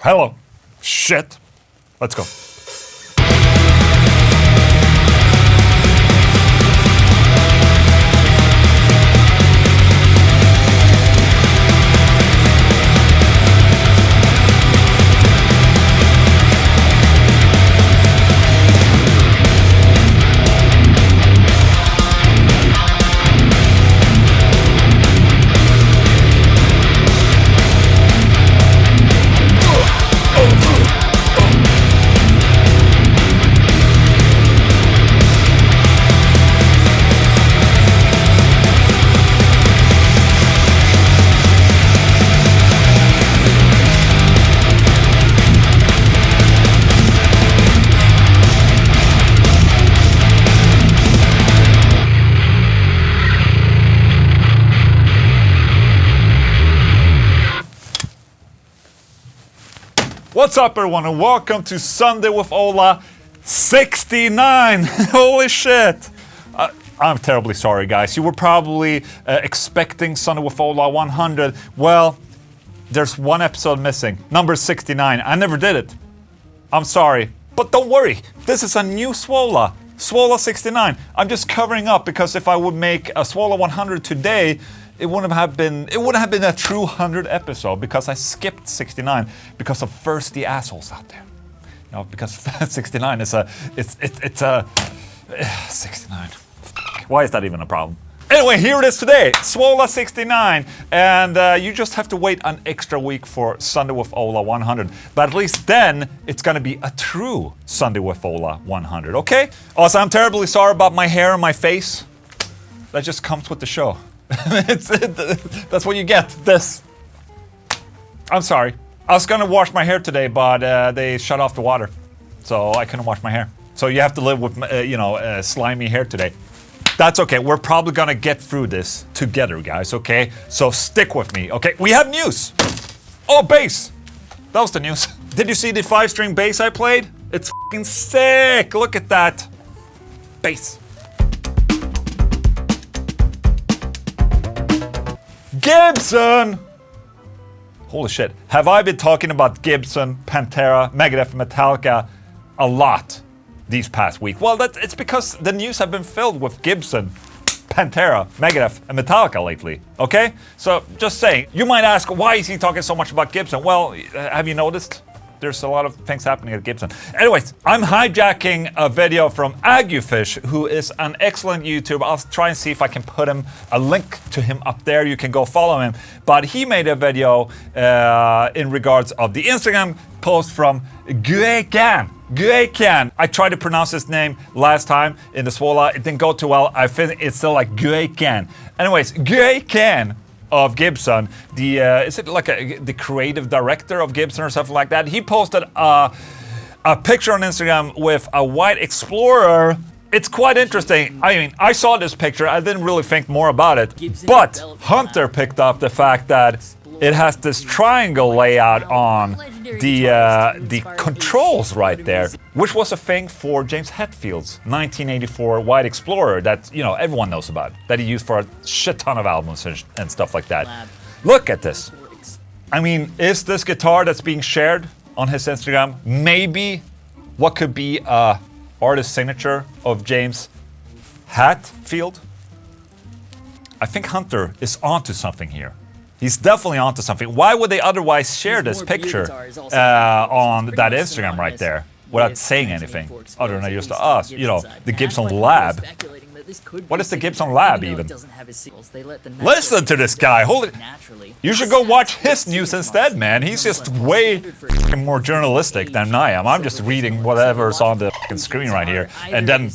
Hello. Shit. Let's go. What's up, everyone, and welcome to Sunday with SWOLA69. Holy shit! I'm terribly sorry, guys. You were probably expecting Sunday with Ola 100. Well, there's one episode missing, number 69. I never did it. I'm sorry, but don't worry. This is a new SWOLA, SWOLA69. I'm just covering up because if I would make a SWOLA 100 today, it wouldn't have been a true 100 episode because I skipped 69 because of thirsty assholes out there. You know, because 69 is it's a 69. Why is that even a problem? Anyway, here it is today, SWOLA69, and you just have to wait an extra week for Sunday with Ola 100. But at least then, it's gonna be a true Sunday with Ola 100, okay? Also, I'm terribly sorry about my hair and my face. That just comes with the show. That's what you get, this. I'm sorry. I was gonna wash my hair today, but they shut off the water. So I couldn't wash my hair. So you have to live with, slimy hair today. That's okay, we're probably gonna get through this together, guys, okay? So stick with me, okay? We have news! Oh, bass! That was the news. Did you see the 5-string bass I played? It's fucking sick! Look at that! Bass. Gibson! Holy shit. Have I been talking about Gibson, Pantera, Megadeth, Metallica a lot these past week? Well, it's because the news have been filled with Gibson, Pantera, Megadeth, and Metallica lately, okay? So, just saying. You might ask, why is he talking so much about Gibson? Well, have you noticed? There's a lot of things happening at Gibson. Anyways, I'm hijacking a video from Agufish, who is an excellent YouTuber. I'll try and see if I can put a link to him up there. You can go follow him. But he made a video in regards of the Instagram post from Guitarz. I tried to pronounce his name last time in the SWOLA. It didn't go too well. I think it's still like Guitarz. Anyways, Guitarz of Gibson, is it like the creative director of Gibson or something like that? He posted a picture on Instagram with a white Explorer. It's quite interesting. I mean, I saw this picture, I didn't really think more about it, but Hunter picked up the fact that it has this triangle layout on the controls right there, which was a thing for James Hatfield's 1984 White Explorer that, you know, everyone knows about, that he used for a shit ton of albums and stuff like that. Look at this. I mean, is this guitar that's being shared on his Instagram maybe what could be a artist signature of James Hatfield? I think Hunter is onto something here. He's definitely onto something. Why would they otherwise share this picture on that Instagram right there without saying anything other than just us, you know, the Gibson Lab? What is the Gibson Lab even? Listen to this guy. Holy! You should go watch his news instead, man. He's just way more journalistic than I am. I'm just reading whatever's on the screen right here, and then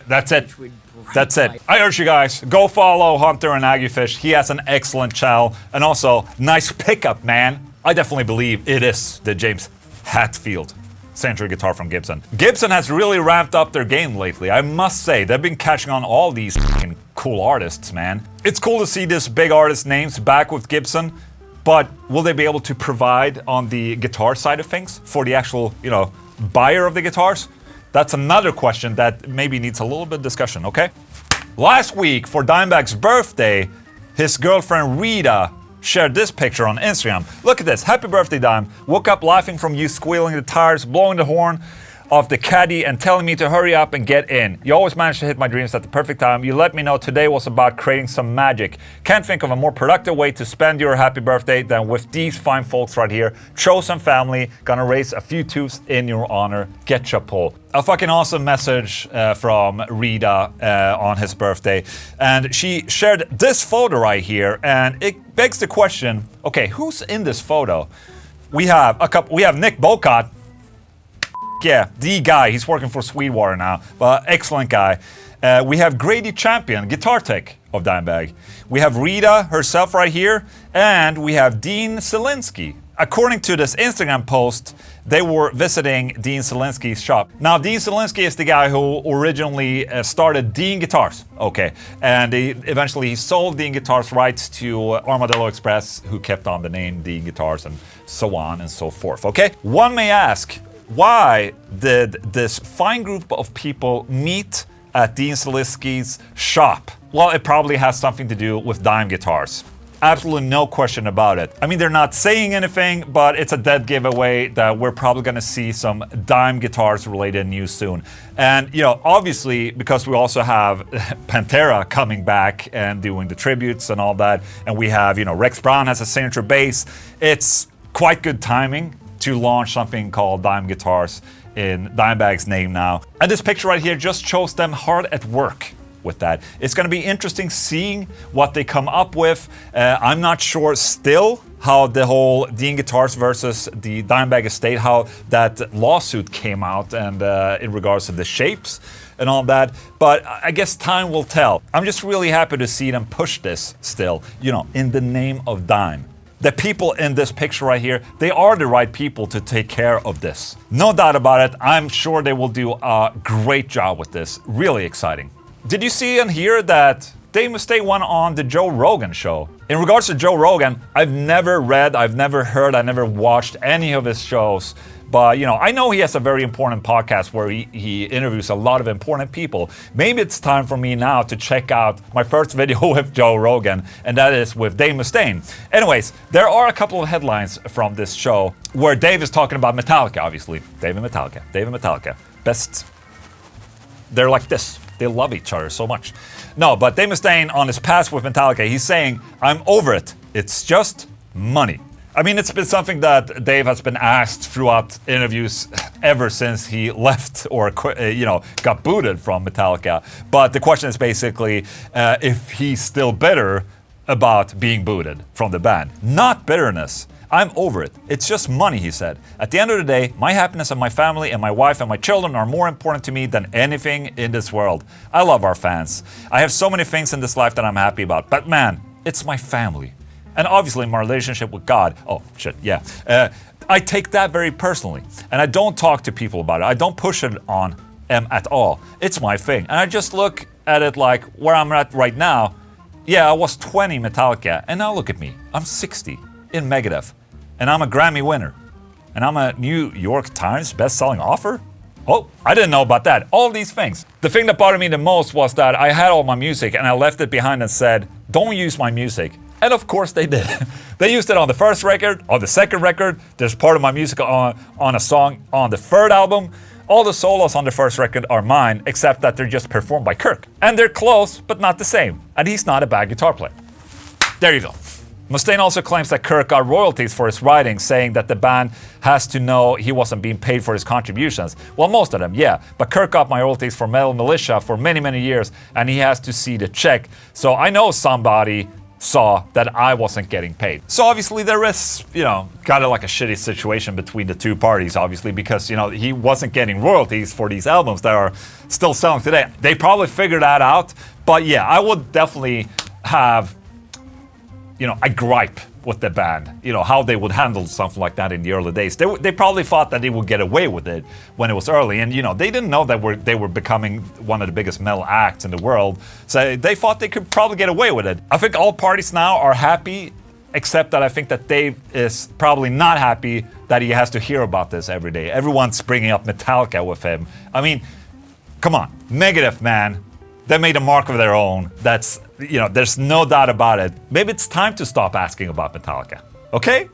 that's it. That's it. I urge you guys, go follow Hunter and Agufish. He has an excellent channel, and also nice pickup, man. I definitely believe it is the James Hatfield Century guitar from Gibson. Gibson has really ramped up their game lately, I must say. They've been catching on all these fucking cool artists, man. It's cool to see these big artist names back with Gibson, but will they be able to provide on the guitar side of things for the actual, you know, buyer of the guitars? That's another question that maybe needs a little bit of discussion, okay? Last week, for Dimebag's birthday, his girlfriend Rita shared this picture on Instagram. Look at this. Happy birthday, Dime. Woke up laughing from you squealing the tires, blowing the horn of the caddy and telling me to hurry up and get in. You always manage to hit my dreams at the perfect time. You let me know today was about creating some magic. Can't think of a more productive way to spend your happy birthday than with these fine folks right here. Chosen family, gonna raise a few tooths in your honor. Get chapeau. A fucking awesome message from Rita on his birthday. And she shared this photo right here, and it begs the question, okay, who's in this photo? We have Nick Bocott. Yeah, the guy. He's working for Sweetwater now, but excellent guy. We have Grady Champion, guitar tech of Dimebag. We have Rita herself right here, and we have Dean Zielinski. According to this Instagram post, they were visiting Dean Zielinski's shop. Now, Dean Zielinski is the guy who originally started Dean Guitarz, okay, and eventually he sold Dean Guitarz rights to Armadillo Express, who kept on the name Dean Guitarz, and so on and so forth, okay? One may ask, why did this fine group of people meet at Dean Zielinski's shop? Well, it probably has something to do with Dime Guitars. Absolutely no question about it. I mean, they're not saying anything, but it's a dead giveaway that we're probably gonna see some Dime Guitars related news soon. And, you know, obviously, because we also have Pantera coming back and doing the tributes and all that, and we have, you know, Rex Brown has a signature bass, it's quite good timing to launch something called Dime Guitars in Dimebag's name now. And this picture right here just shows them hard at work with that. It's gonna be interesting seeing what they come up with. I'm not sure still how the whole Dean Guitars versus the Dimebag estate, how that lawsuit came out and in regards to the shapes and all that, but I guess time will tell. I'm just really happy to see them push this still, you know, in the name of Dime. The people in this picture right here, they are the right people to take care of this. No doubt about it, I'm sure they will do a great job with this. Really exciting. Did you see and hear that Dave Mustaine went on the Joe Rogan show? In regards to Joe Rogan, I've never read, I've never heard, I never watched any of his shows. But, you know, I know he has a very important podcast where he interviews a lot of important people. Maybe it's time for me now to check out my first video with Joe Rogan, and that is with Dave Mustaine. Anyways, there are a couple of headlines from this show where Dave is talking about Metallica, obviously. Dave and Metallica. Best. They're like this. They love each other so much. No, but Dave Mustaine on his past with Metallica, he's saying, I'm over it. It's just money. I mean, it's been something that Dave has been asked throughout interviews ever since he left or, you know, got booted from Metallica. But the question is basically if he's still bitter about being booted from the band. Not bitterness. I'm over it. It's just money, he said. At the end of the day, my happiness and my family and my wife and my children are more important to me than anything in this world. I love our fans. I have so many things in this life that I'm happy about. But man, it's my family. And obviously my relationship with God. Oh, shit, yeah. I take that very personally. And I don't talk to people about it. I don't push it on them at all. It's my thing. And I just look at it like where I'm at right now. Yeah, I was 20 Metallica. And now look at me. I'm 60 in Megadeth. And I'm a Grammy winner. And I'm a New York Times best-selling author. Oh, I didn't know about that. All these things. The thing that bothered me the most was that I had all my music and I left it behind and said, don't use my music. And of course they did. They used it on the first record, on the second record. There's part of my music on a song on the third album. All the solos on the first record are mine, except that they're just performed by Kirk. And they're close, but not the same. And he's not a bad guitar player. There you go. Mustaine also claims that Kirk got royalties for his writing, saying that the band has to know he wasn't being paid for his contributions. Well, most of them, yeah. But Kirk got my royalties for Metal Militia for many, many years, and he has to see the check. So I know somebody saw that I wasn't getting paid. So obviously there is, you know, kind of like a shitty situation between the two parties, obviously, because, you know, he wasn't getting royalties for these albums that are still selling today. They probably figured that out, but yeah, I would definitely have, you know, a gripe with the band, you know, how they would handle something like that in the early days. They probably thought that they would get away with it when it was early, and you know, they didn't know that they were becoming one of the biggest metal acts in the world, so they thought they could probably get away with it. I think all parties now are happy, except that I think that Dave is probably not happy that he has to hear about this every day. Everyone's bringing up Metallica with him. I mean, come on, Megadeth, man. They made a mark of their own. That's, you know, there's no doubt about it. Maybe it's time to stop asking about Metallica, okay?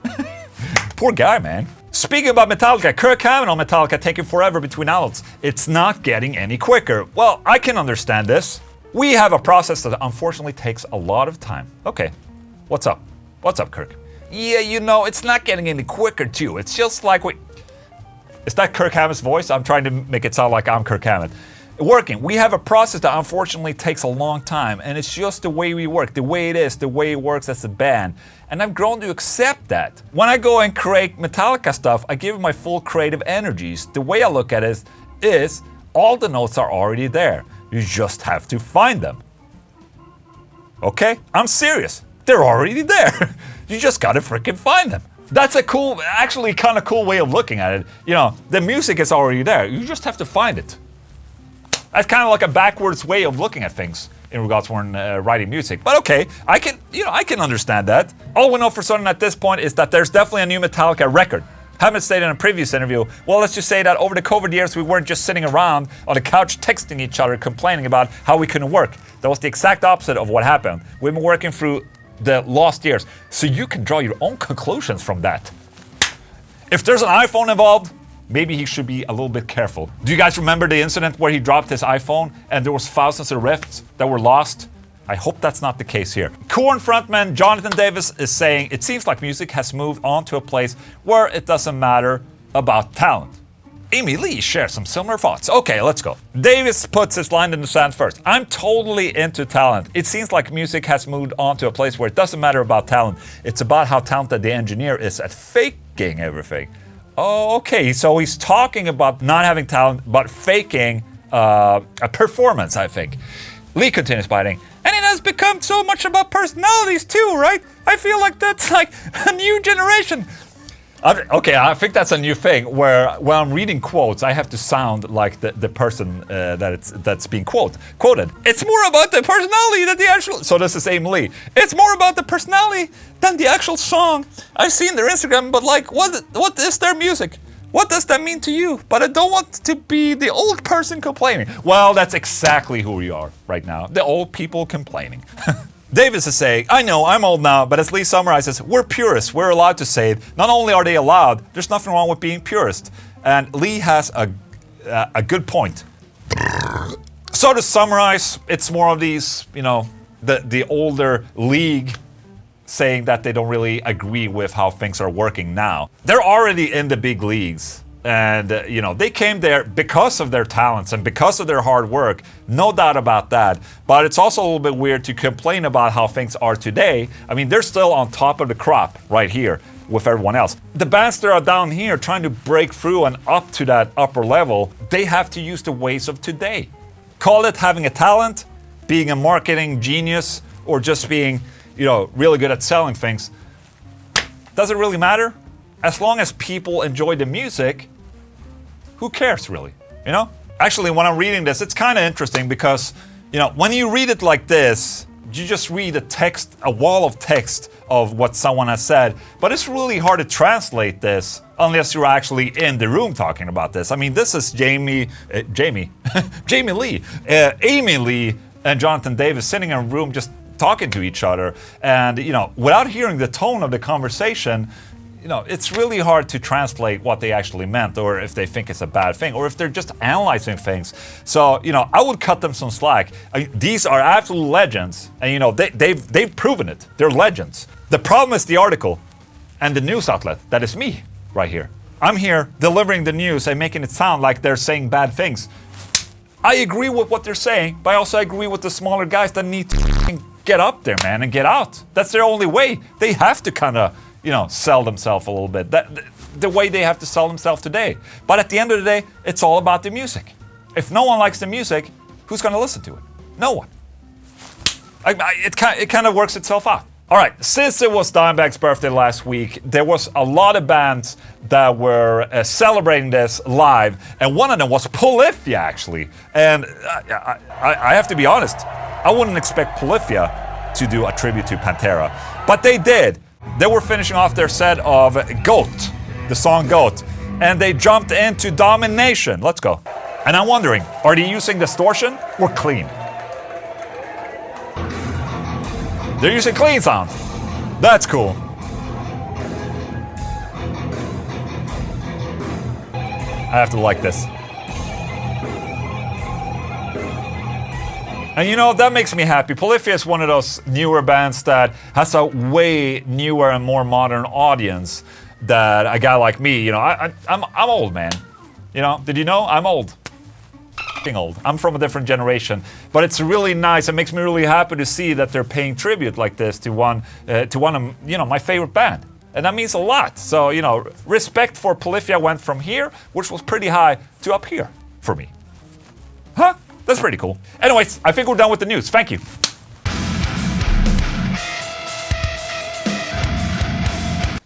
Poor guy, man. Speaking about Metallica, Kirk Hammett on Metallica taking forever between albums. It's not getting any quicker. Well, I can understand this. We have a process that unfortunately takes a lot of time. Okay, what's up? What's up, Kirk? Yeah, you know, it's not getting any quicker too. It's just like we... Is that Kirk Hammett's voice? I'm trying to make it sound like I'm Kirk Hammett. Working. We have a process that unfortunately takes a long time, and it's just the way we work, the way it is, the way it works as a band. And I've grown to accept that. When I go and create Metallica stuff, I give it my full creative energies. The way I look at it is all the notes are already there. You just have to find them. Okay? I'm serious. They're already there. You just gotta freaking find them. That's a cool, actually kind of cool way of looking at it. You know, the music is already there. You just have to find it. That's kind of like a backwards way of looking at things in regards to when writing music. But okay, I can understand that. All we know for certain at this point is that there's definitely a new Metallica record. Hammett stated in a previous interview, well, let's just say that over the COVID years, we weren't just sitting around on the couch texting each other, complaining about how we couldn't work. That was the exact opposite of what happened. We've been working through the lost years. So you can draw your own conclusions from that. If there's an iPhone involved, maybe he should be a little bit careful. Do you guys remember the incident where he dropped his iPhone and there was thousands of riffs that were lost? I hope that's not the case here. Korn frontman Jonathan Davis is saying it seems like music has moved on to a place where it doesn't matter about talent. Amy Lee shares some similar thoughts. Okay, let's go. Davis puts his line in the sand first. I'm totally into talent. It seems like music has moved on to a place where it doesn't matter about talent. It's about how talented the engineer is at faking everything. Oh, okay, so he's talking about not having talent, but faking a performance, I think. Lee continues biting. And it has become so much about personalities too, right? I feel like that's like a new generation. Okay, I think that's a new thing where when I'm reading quotes, I have to sound like the person that's being quoted. It's more about the personality than the actual... So this is Amy Lee. It's more about the personality than the actual song. I've seen their Instagram, but like, what is their music? What does that mean to you? But I don't want to be the old person complaining. Well, that's exactly who we are right now. The old people complaining. Davis is saying, I know, I'm old now, but as Lee summarizes, we're purists, we're allowed to say it. Not only are they allowed, there's nothing wrong with being purist. And Lee has a good point. So to summarize, it's more of these, you know, the older league saying that they don't really agree with how things are working now. They're already in the big leagues. And, you know, they came there because of their talents and because of their hard work. No doubt about that. But it's also a little bit weird to complain about how things are today. I mean, they're still on top of the crop right here with everyone else. The bands that are down here trying to break through and up to that upper level, they have to use the ways of today. Call it having a talent, being a marketing genius, or just being, you know, really good at selling things. Does it really matter? As long as people enjoy the music, who cares really, you know? Actually, when I'm reading this, it's kind of interesting because, you know, when you read it like this, you just read a text, a wall of text of what someone has said, but it's really hard to translate this unless you're actually in the room talking about this. I mean, this is Amy Lee, and Jonathan Davis sitting in a room just talking to each other, and, you know, without hearing the tone of the conversation, you know, it's really hard to translate what they actually meant, or if they think it's a bad thing, or if they're just analyzing things. So, you know, I would cut them some slack. I mean, these are absolute legends, and, you know, they've proven it. They're legends. The problem is the article and the news outlet. That is me right here. I'm here delivering the news and making it sound like they're saying bad things. I agree with what they're saying, but I also agree with the smaller guys that need to get up there, man, and get out. That's their only way. They have to kind of, you know, sell themselves a little bit. The way they have to sell themselves today. But at the end of the day, it's all about the music. If no one likes the music, who's going to listen to it? No one. It kind of works itself out. All right, since it was Dimebag's birthday last week, there was a lot of bands that were celebrating this live, and one of them was Polyphia, actually. And I have to be honest, I wouldn't expect Polyphia to do a tribute to Pantera, but they did. They were finishing off their set of Goat, the song Goat, and they jumped into Domination. Let's go. And I'm wondering, are they using distortion or clean? They're using clean sound. That's cool. I have to like this. And you know, that makes me happy. Polyphia is one of those newer bands that has a way newer and more modern audience that a guy like me, you know, I'm old, man. You know, did you know? I'm old. Old. I'm from a different generation, but it's really nice. It makes me really happy to see that they're paying tribute like this to one of, you know, my favorite band. And that means a lot. So, you know, respect for Polyphia went from here, which was pretty high, to up here for me. Huh? That's pretty cool. Anyways, I think we're done with the news. Thank you.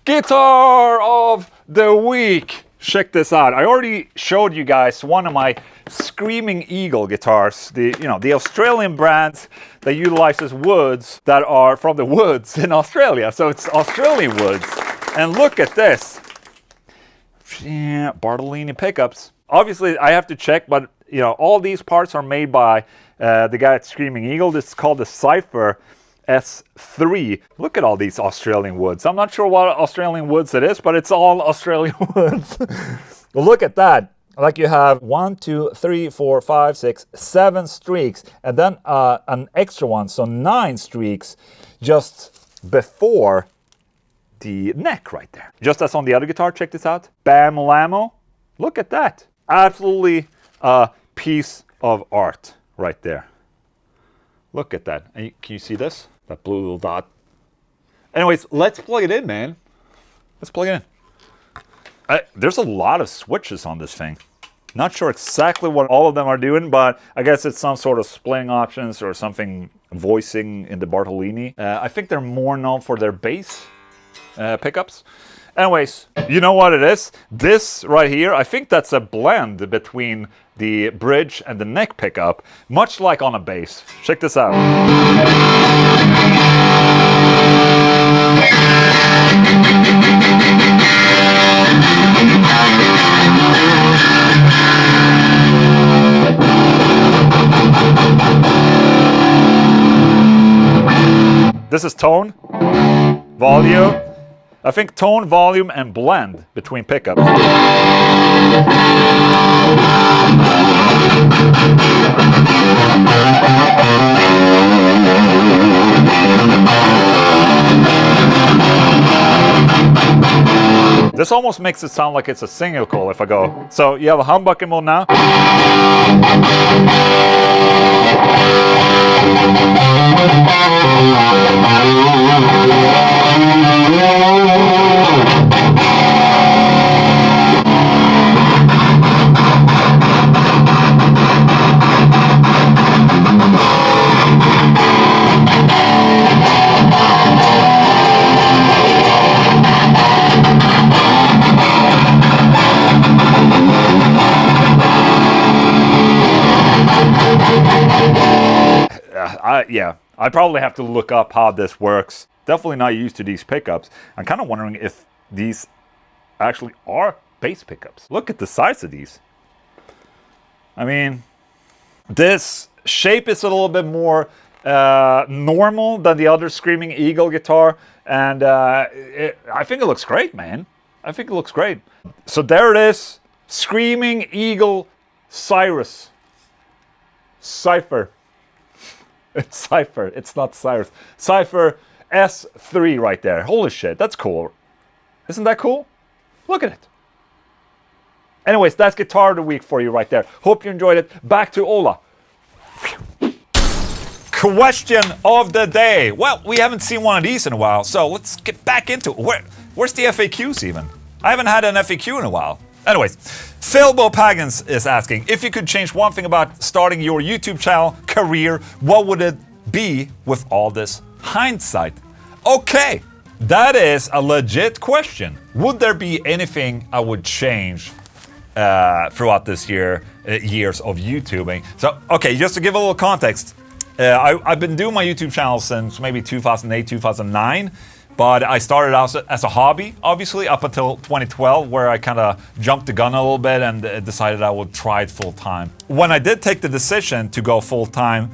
Guitar of the week. Check this out. I already showed you guys one of my Screaming Eagle guitars. The Australian brands that utilizes woods that are from the woods in Australia. So it's Australian woods. And look at this. Yeah, Bartolini pickups. Obviously, I have to check, but you know, all these parts are made by the guy at Screaming Eagle. This is called the Cypher S3. Look at all these Australian woods. I'm not sure what Australian woods it is, but it's all Australian woods. Well, look at that. Like you have 1, 2, 3, 4, 5, 6, 7 streaks, and then an extra one, so 9 streaks just before the neck right there. Just as on the other guitar, check this out. Bam Lamo. Look at that. Absolutely a piece of art right there. Look at that. And can you see this? That blue little dot. Anyways, let's plug it in, man. Let's plug it in. There's a lot of switches on this thing. Not sure exactly what all of them are doing, but I guess it's some sort of splitting options or something voicing in the Bartolini. I think they're more known for their bass pickups. Anyways, you know what it is? This right here, I think that's a blend between the bridge and the neck pickup, much like on a bass. Check this out. This is tone, volume. I think tone, volume, and blend between pickups. This almost makes it sound like it's a single coil if I go. So you have a humbucker mode now. I probably have to look up how this works. Definitely not used to these pickups. I'm kind of wondering if these actually are bass pickups. Look at the size of these. I mean, this shape is a little bit more normal than the other Screaming Eagle guitar, and I think it looks great, man. I think it looks great. So there it is, Screaming Eagle Cyrus. Cypher. It's Cypher, it's not Cyrus. Cypher S3 right there. Holy shit, that's cool. Isn't that cool? Look at it. Anyways, that's Guitar of the Week for you right there. Hope you enjoyed it. Back to Ola. Question of the day. Well, we haven't seen one of these in a while, so let's get back into it. Where's the FAQs even? I haven't had an FAQ in a while. Anyways, Philbo Pagans is asking, if you could change one thing about starting your YouTube channel career, what would it be with all this hindsight? Okay, that is a legit question. Would there be anything I would change throughout this years of YouTubing? So, okay, just to give a little context, I've been doing my YouTube channel since maybe 2008, 2009. But I started out as a hobby, obviously, up until 2012, where I kind of jumped the gun a little bit and decided I would try it full time. When I did take the decision to go full time,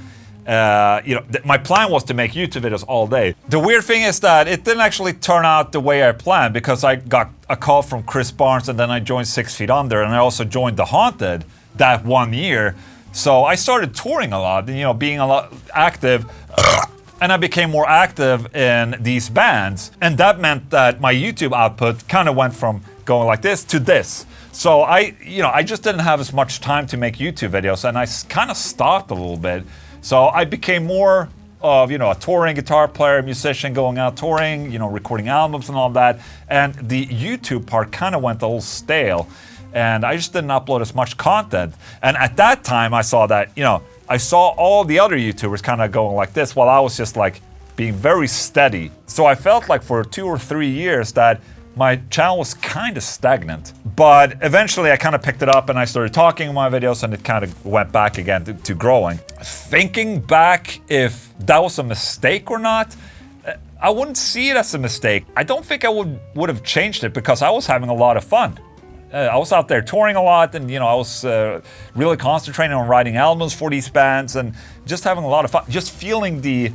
My plan was to make YouTube videos all day. The weird thing is that it didn't actually turn out the way I planned, because I got a call from Chris Barnes, and then I joined 6 Feet Under, and I also joined The Haunted that one year. So I started touring a lot, being a lot active, and I became more active in these bands. And that meant that my YouTube output kind of went from going like this to this. So I just didn't have as much time to make YouTube videos, and I kind of stopped a little bit. So I became more of, a touring guitar player, musician, going out touring, recording albums and all that. And the YouTube part kind of went a little stale, and I just didn't upload as much content. And at that time, I saw that, I saw all the other YouTubers kind of going like this, while I was just like being very steady. So I felt like for 2 or 3 years that my channel was kind of stagnant. But eventually I kind of picked it up, and I started talking in my videos, and it kind of went back again to growing. Thinking back if that was a mistake or not, I wouldn't see it as a mistake. I don't think I would have changed it, because I was having a lot of fun. I was out there touring a lot, and I was really concentrating on writing albums for these bands, and just having a lot of fun, just feeling the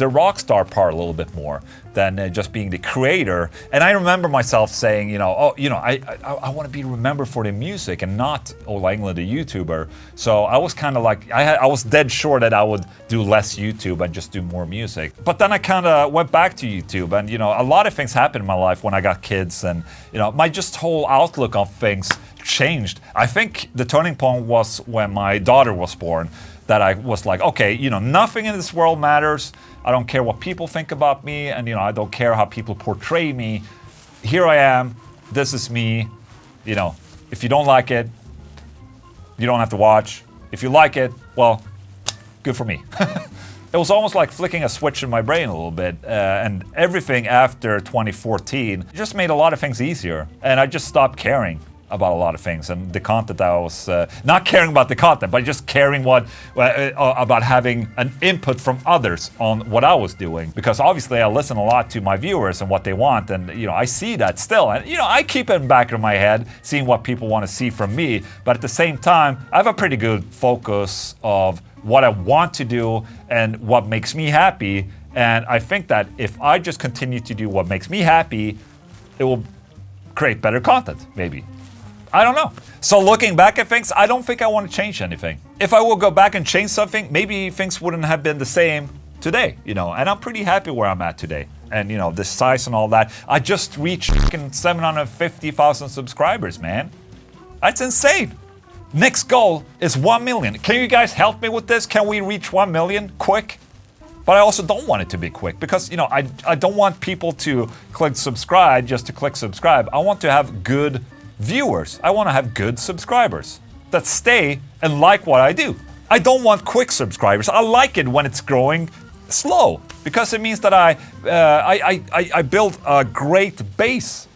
rock star part a little bit more than just being the creator. And I remember myself saying, I want to be remembered for the music and not Ola Englund, the YouTuber. So I was kind of like, I was dead sure that I would do less YouTube and just do more music. But then I kind of went back to YouTube, and a lot of things happened in my life when I got kids, and my just whole outlook on things changed. I think the turning point was when my daughter was born, that I was like, okay, nothing in this world matters. I don't care what people think about me, and I don't care how people portray me. Here I am, this is me. If you don't like it, you don't have to watch. If you like it, well, good for me. It was almost like flicking a switch in my brain a little bit, and everything after 2014 just made a lot of things easier, and I just stopped caring about a lot of things, and the content that I was not caring about the content, but just caring about having an input from others on what I was doing, because obviously I listen a lot to my viewers and what they want, and I see that still, and I keep it in the back of my head, seeing what people want to see from me, but at the same time I have a pretty good focus of what I want to do and what makes me happy. And I think that if I just continue to do what makes me happy, it will create better content, maybe. I don't know. So looking back at things, I don't think I want to change anything. If I will go back and change something, maybe things wouldn't have been the same today, and I'm pretty happy where I'm at today. And the size and all that. I just reached 750,000 subscribers, man. That's insane. Next goal is 1 million. Can you guys help me with this? Can we reach 1 million quick? But I also don't want it to be quick, because I don't want people to click subscribe just to click subscribe. I want to have good viewers. I want to have good subscribers that stay and like what I do. I don't want quick subscribers. I like it when it's growing slow, because it means that I build a great base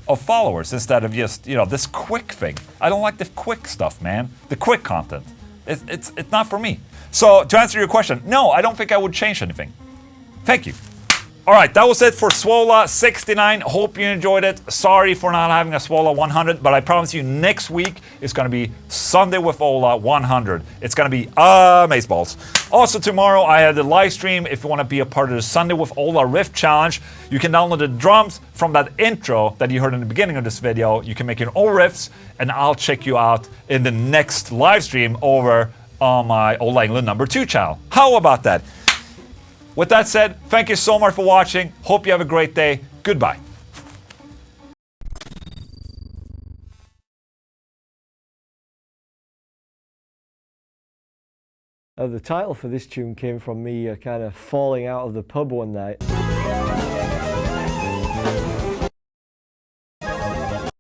of followers instead of just this quick thing. I don't like the quick stuff, man. The quick content. It's not for me. So to answer your question, no, I don't think I would change anything. Thank you. All right, that was it for SWOLA69. Hope you enjoyed it. Sorry for not having a SWOLA100, but I promise you next week is going to be Sunday with Ola 100. It's going to be amazeballs. Also tomorrow I have the live stream. If you want to be a part of the Sunday with Ola Riff Challenge, you can download the drums from that intro that you heard in the beginning of this video. You can make your own riffs, and I'll check you out in the next live stream over on my Ola Englund #2 channel. How about that? With that said, thank you so much for watching. Hope you have a great day. Goodbye. The title for this tune came from me kind of falling out of the pub one night.